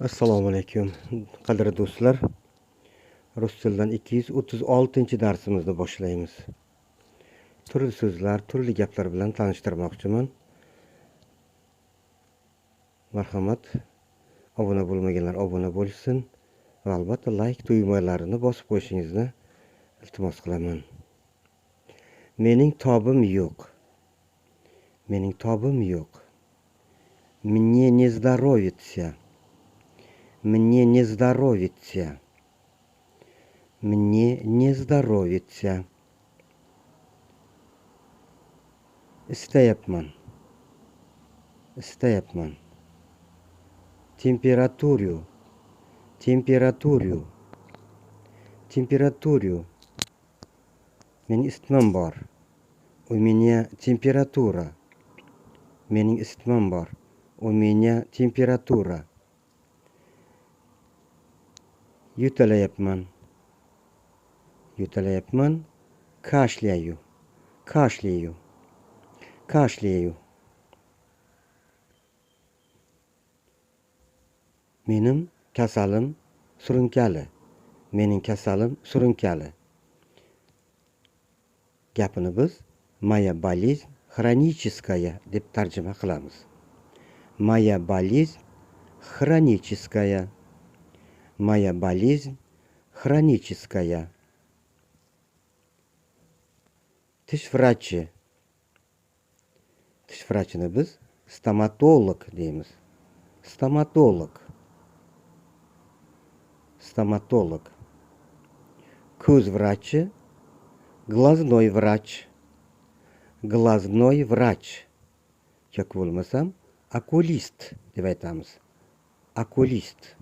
Assalomu alaykum. Qadrli do'stlar, rus tilidan 236-darsimizni boshlaymiz. Turli so'zlar, turli gaplar bilan tanishtirmoqchiman. Marhamat, obuna bo'lmaganlar obuna bo'lsin va albatta like tugmalarini bosib qo'yishingizni iltimos qilaman. Mening tobim yo'q. Mening tobim yo'q. Мне не здоровится. Мне не здоровится. Мне не здоровится. Istayapman. Istayapman. Температуру. Температуру. Температуру. Mening isitmam bor. У меня температура. Mening isitmam bor. У меня температура. Yutalayapman. Yutalayapman. Kashляю. Kashляю. Kashляю. Mening kasalim surunkali. Mening kasalim surunkali. Gapini biz Моя болезнь хроническая deb tarjima qilamiz. Моя болезнь хроническая. Моя болезнь хроническая. Tish vrachi. Tish vrachini biz stomatolog deymiz. Stomatolog. Stomatolog. Ko'z vrachi. Глазной врач. Глазной врач. Yoki bo'lmasam okulist deb aytamiz. Okulist.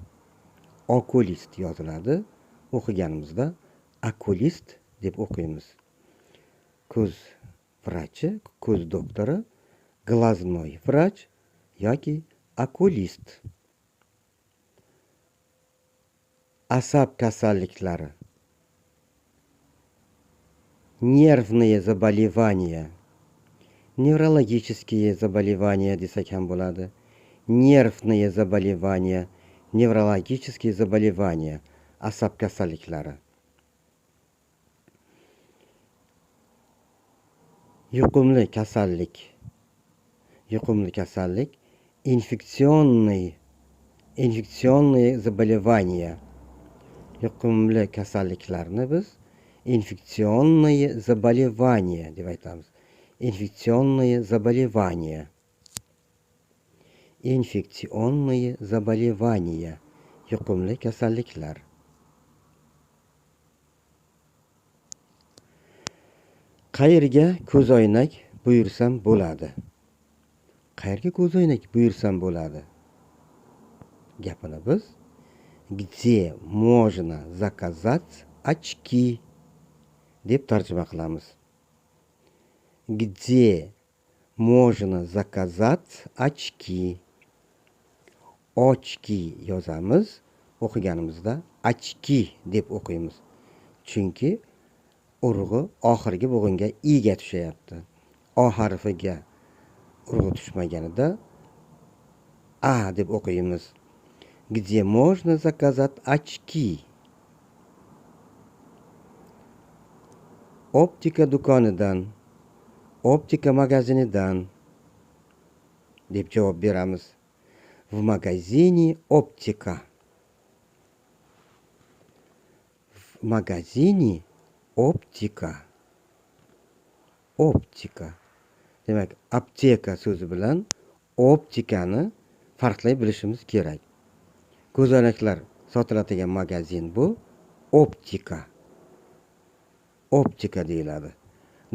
Okulist yoziladi. O'qiganimizda okulist deb o'qiymiz. Ko'z vrachi, ko'z doktori, glaznoy vrach yoki okulist. Asab kasalliklari. Нервные заболевания. Неврологические заболевания desak ham bo'ladi. Нервные заболевания. Неврологические заболевания. Asab kasalliklari. Yuqumli kasallik. Yuqumli kasallik. Инфекционные заболевания. Yuqumli kasalliklarni biz инфекционные заболевания deb aytamiz. Инфекционные заболевания. Инфекционные заболевания. Yuqumli kasalliklar. Qayerga ko'zoynak buyursam bo'ladi? Qayerga ko'zoynak buyursam bo'ladi? Gapini biz где можно заказать очки deb tarjima qilamiz. Где можно заказать очки? Ochki yozamiz. O'qiganimizda ochki deb o'qiymiz. Chunki urg'i oxirgi bo'g'inga i'ga tushyapti. O harfiga urg'i tushmaganida a deb o'qiymiz. Где можно заказать очки? Optika do'konidan, optika magazinidan deb javob beramiz. В магазине оптика. В магазине оптика. Optika. Demak, apteka so'zi bilan optikani farqlay bilishimiz kerak. Ko'zoynaklar sotiladigan magazin bu optika. Optika deyiladi.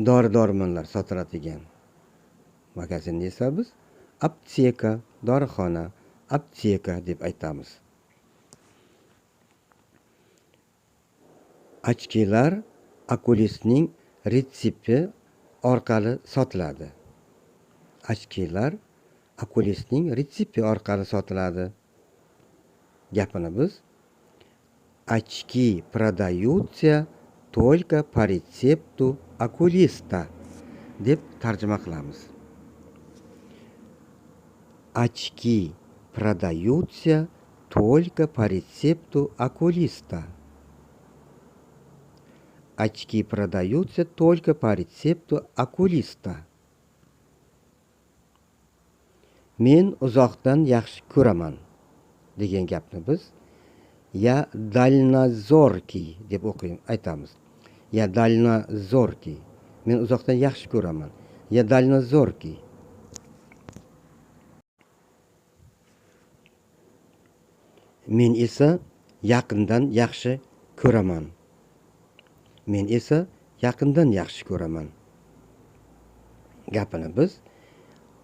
Dori-dormonlar sotiladigan magazin esa biz apteka, dorixona, apteka deb aytamiz. Ochkilar okulistning retsepti orqali sotiladi. Ochkilar okulistning retsepti orqali sotiladi. Gapini biz очки продаются только по рецепту окулиста deb tarjima qilamiz. Очки продаются только по рецепту окулиста. Очки продаются только по рецепту окулиста. Men uzoqdan yaxshi ko'raman degan gapni biz ya dalnazorki deb aytamiz. Ya dalnazorki. Men uzoqdan yaxshi ko'raman. Ya dalnazorki. Men esa yaqindan yaxshi ko'raman. Men esa yaqindan yaxshi ko'raman. Gapini biz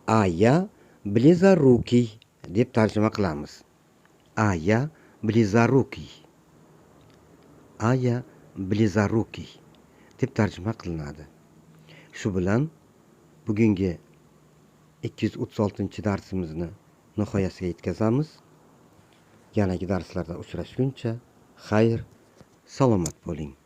aya blizaruki deb tarjima qilamiz. Aya blizaruki. Aya blizaruki deb tarjima qilinadi. Shu bilan bugungi 236-darsimizni nihoyasiga yetkazamiz. Yanagi darslarda uchrashguncha xayr, salomat bo'ling.